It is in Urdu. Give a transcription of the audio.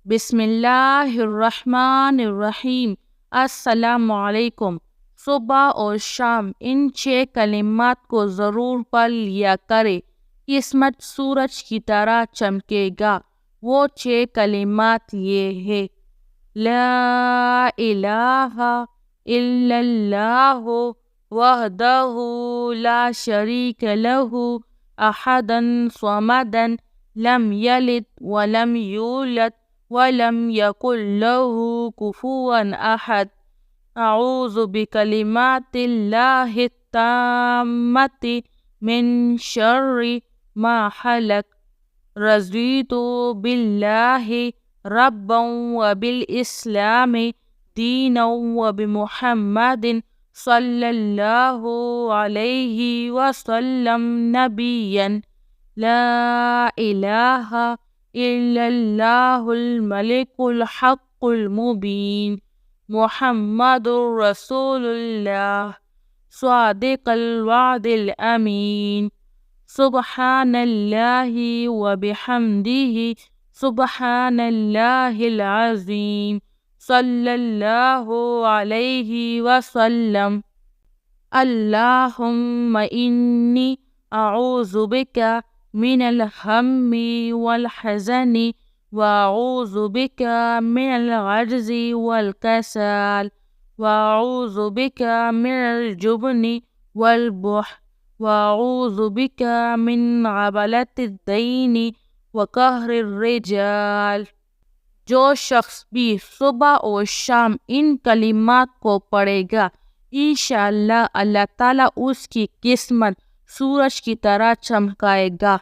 بسم اللہ الرحمن الرحیم۔ السلام علیکم۔ صبح اور شام ان 6 کلمات کو ضرور پڑھ لیا کرے، قسمت سورج کی طرح چمکے گا۔ وہ 6 کلمات یہ ہے: لا الہ الا اللہ وحدہ لا شریک لہ احد صمد لم یلد ولم یولد وَلَمْ يَكُنْ لَهُ كُفُوًا أَحَدٌ أَعُوذُ بِكَلِمَاتِ اللَّهِ التَّامَّةِ مِنْ شَرِّ مَا خَلَقَ رَضِيتُ بِاللَّهِ رَبًّا وَبِالْإِسْلَامِ دِينًا وَبِمُحَمَّدٍ صَلَّى اللَّهُ عَلَيْهِ وَسَلَّمَ نَبِيًّا۔ لا الہ الا اللہ الملک الحق المبین محمد رسول اللہ صادق الوعد الامین۔ سبحان اللہ وبحمدہ سبحان اللہ العظیم۔ صلی اللہ علیہ وسلم۔ اللہم انی اعوذ بک من الہم والحزن واعوذ بک من العجز والکسل واعوذ بک من الجبن والبخل واعوذ بک من غبلۃ الدین وقہر الرجال۔ جو شخص بھی صبح اور شام ان کلمات کو پڑھے گا، انشاءاللہ اللہ تعالیٰ اس کی قسمت سورج کی طرح چمکائے گا۔